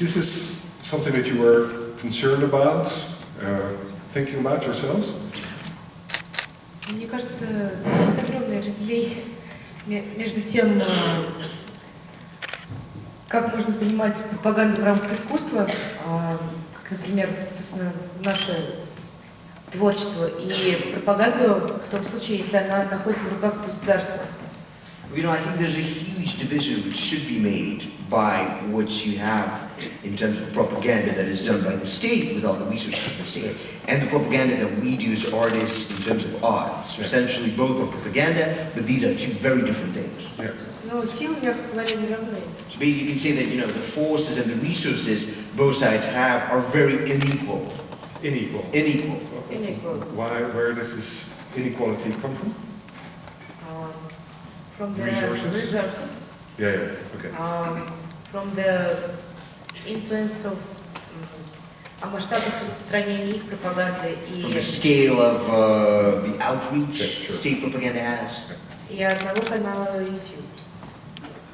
This is something that you were concerned about, thinking about yourselves? Мне кажется, есть огромное разделение между тем, как можно понимать пропаганду в рамках искусства, как, например, собственно, наше творчество, и пропаганду в том случае, если она находится в руках государства. You know, I think there's a huge division which should be made by what you have in terms of propaganda that is done by the state with all the resources of the state, and the propaganda that we do as artists in terms of art. So essentially both are propaganda, but these are two very different things. Но силы, мягко говоря, не равны. So basically you can say that, you know, the forces and the resources both sides have are very unequal. Unequal. Why? Where does this inequality come from? From the resources. Yeah, okay. From the influence of о масштабах распространения их пропаганды и from the scale of the outreach state propaganda has. И одного канала YouTube.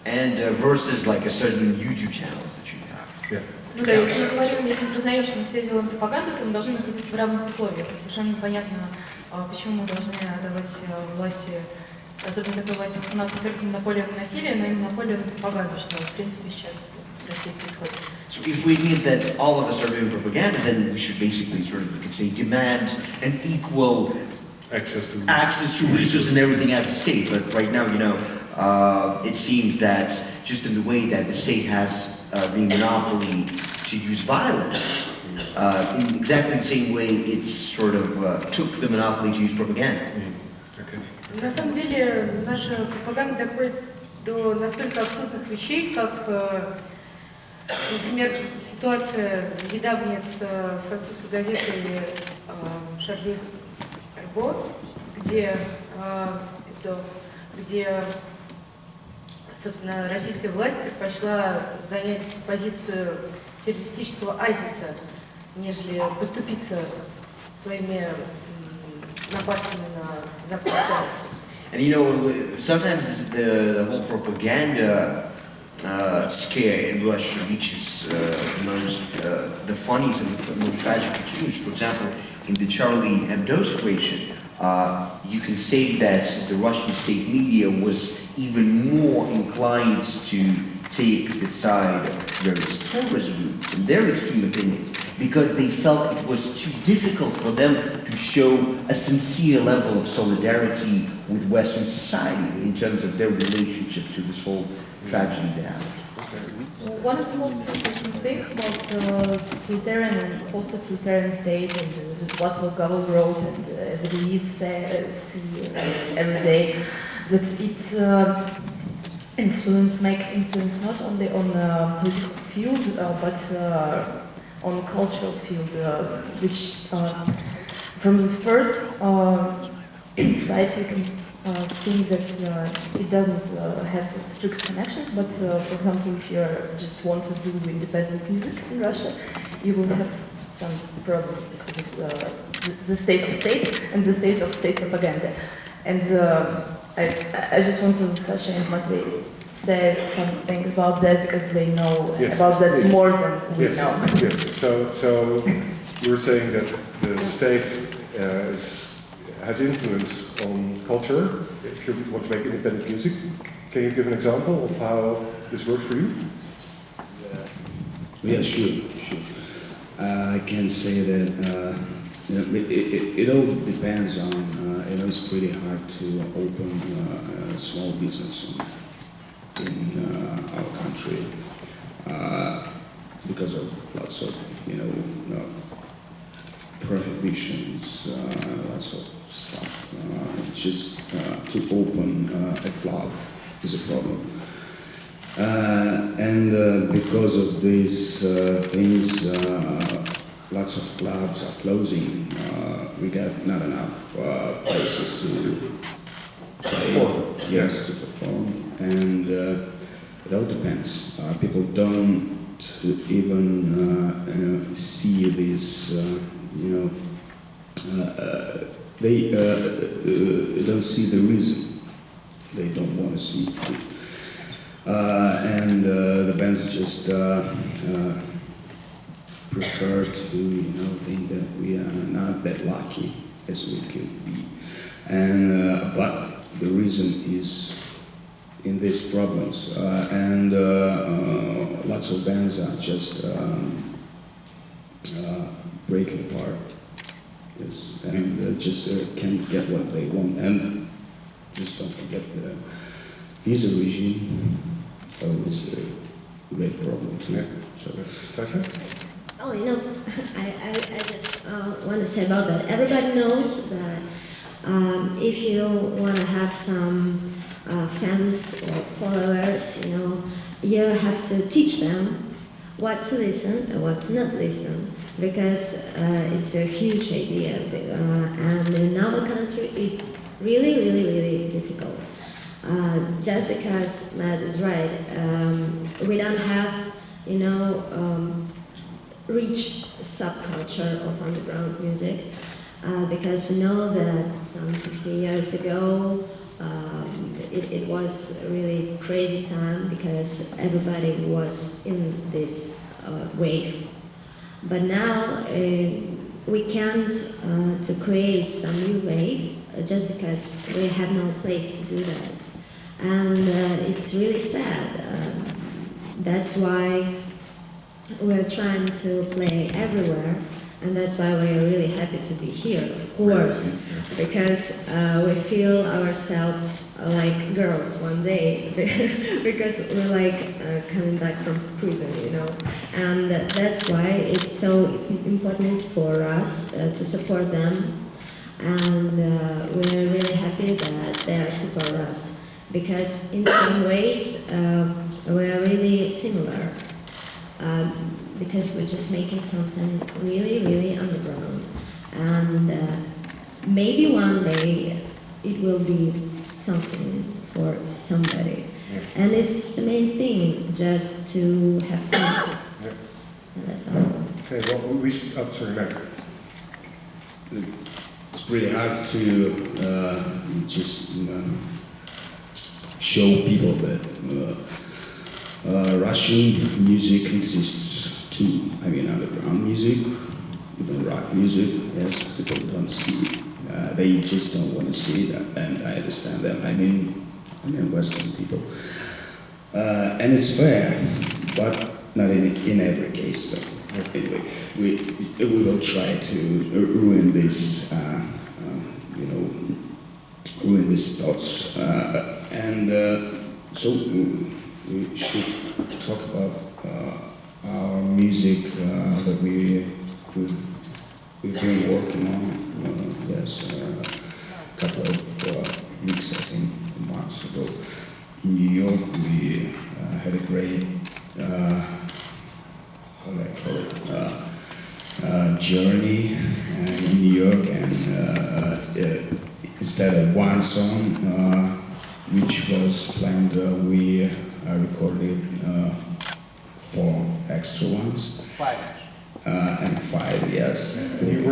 And versus like a certain YouTube channels that you have. Ну да, если мы признаем, что мы все делаем пропаганду, то мы должны находиться в равных условиях. Это совершенно непонятно, почему мы должны отдавать власти, особенно такой власти, у нас не только монополия на насилие, но и монополия на пропаганду, что в принципе сейчас в России происходит. So if we admit that all of us are doing propaganda, then we should basically sort of, we could say, demand an equal access to resources and everything as a state. But right now, you know, it seems that just in the way that the state has the monopoly to use violence, in exactly the same way it's sort of took the monopoly to use propaganda. На самом деле, наша пропаганда доходит до настолько абсурдных вещей, как, например, ситуация недавняя с французской газетой «Шарли Эрбо», где, собственно, российская власть предпочла занять позицию террористического ISIS, нежели поступиться своими нападками на западные ценности. And you know, sometimes the whole propaganda scare in Russia reaches the funniest and the most tragic extremes. For example, in the Charlie Hebdo situation, you can say that the Russian state media was even more inclined to take the side of various terrorist groups and their extreme opinions because they felt it was too difficult for them to show a sincere level of solidarity with Western society in terms of their relationship to this whole tragedy they have. One of the most important things about totalitarian and post-totalitarian state, and this is what Gabel wrote, and as it is see every day, that it make influence not only on the political field, but on cultural field, which from the first insight you can think that it doesn't have strict connections, but for example, if you just want to do independent music in Russia, you will have some problems because of the state of state and the state of state propaganda. And I just want to Sasha and Matvey say something about that because they know about that more than we know. Yes. So you're saying that the state has influence on culture. If you want to make independent music, can you give an example of how this works for you? Yeah, sure. I can say that it all depends on, it's pretty hard to open a small business in our country because of lots of, prohibitions, lots of stuff. Just to open a club is a problem. And because of these things, lots of clubs are closing. We got not enough places to play, to perform, and it all depends. People don't even see this, they don't see the reason. They don't want to see it. and the bands just prefer to, think that we are not that lucky as we could be. And but the reason is in these problems, and lots of bands are just breaking apart. Yes, and just can't get what they want, and just don't forget the visa regime. Oh, it's a great problem too. Yeah. So, Sasha? Oh, I just want to say about that. Everybody knows that if you want to have some fans or followers, you have to teach them what to listen and what to not listen, because it's a huge idea. And in our country, it's really, really, really difficult. Just because Matt is right, we don't have, rich subculture of underground music, because we know that some 50 years ago it was a really crazy time because everybody was in this wave. But now we can't to create some new wave just because we have no place to do that. And it's really sad. That's why we're trying to play everywhere, and that's why we are really happy to be here, of course, because we feel ourselves like girls one day, because we're like coming back from prison, and that's why it's so important for us to support them, and we're really happy that they support us, because in some ways we are really similar. Because we're just making something really, really underground. And maybe one day it will be something for somebody. Yeah. And it's the main thing, just to have fun. Yeah. And that's all. Okay, well, sorry, Matt. it's pretty hard to just show people that Russian music exists too. I mean, underground music, even rock music, yes, people don't see. They just don't want to see that, and I understand that. I mean Western people. And it's fair, but not in every case. So anyway, we will try to ruin this, ruin these thoughts. And so we should talk about our music that we've been working on. Yes, a couple of weeks, I think, months ago. In New York, we had a great, how do I call it, journey in New York, and instead of one song, which was planned, we recorded 4 extra ones. 5. And 5, yes. And you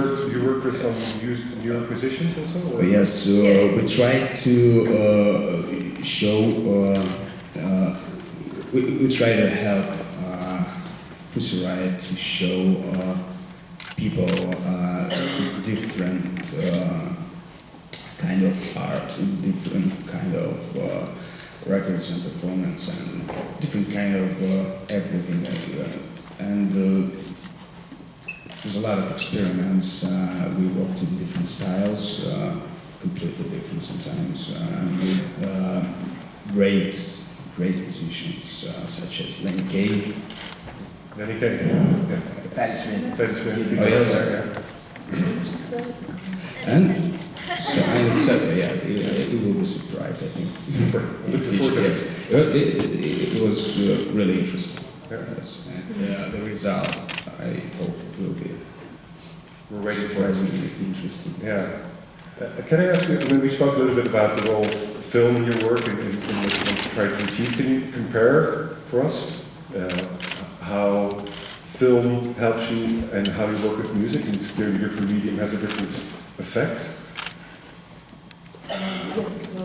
work with some New York musicians also? Or? Yes, so we tried to show, we try to help Pussy Riot to show people different kind of art, different kind of records and performance, and different kind of everything and there's a lot of experiments. We worked in different styles, completely different sometimes, with great musicians such as Lenny Kaye. Lenny Kaye, yeah. Patti Smith. Patti Smith. Oh, yes. And so, etc. Yeah, it will be surprised, I think. Looking forward to it. Yes. It was really interesting. Yeah. Yes. And the result, I hope it will be We're waiting for it. surprisingly interesting. Yeah. Can I ask you, when we spoke a little bit about the role of film in your work and what you try to achieve, can you compare for us how film helps you and how you work with music? And it's clearly different medium has a different effect. Yes,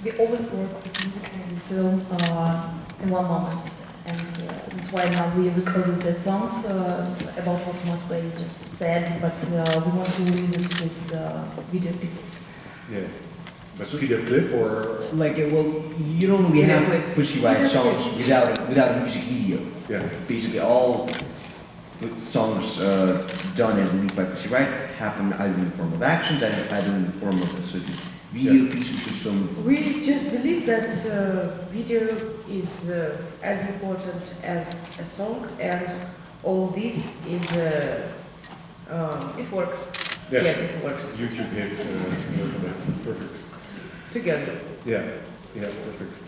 we always work with music and film in one moment. And that's why now we recorded the songs about what Moskva just said, but we want to release it with video pieces. Yeah. But video clip or? Like, well, you don't really have like Pussy Riot songs without a music video. Yeah. Basically, all the songs done and released by Pussy Riot happen either in the form of actions, either in the form of a certain video piece which is filmed. We just believe that video is as important as a song, and all this is. It works. Yeah. Yes, it works YouTube hits, that's perfect. together. Yeah, yeah, perfect.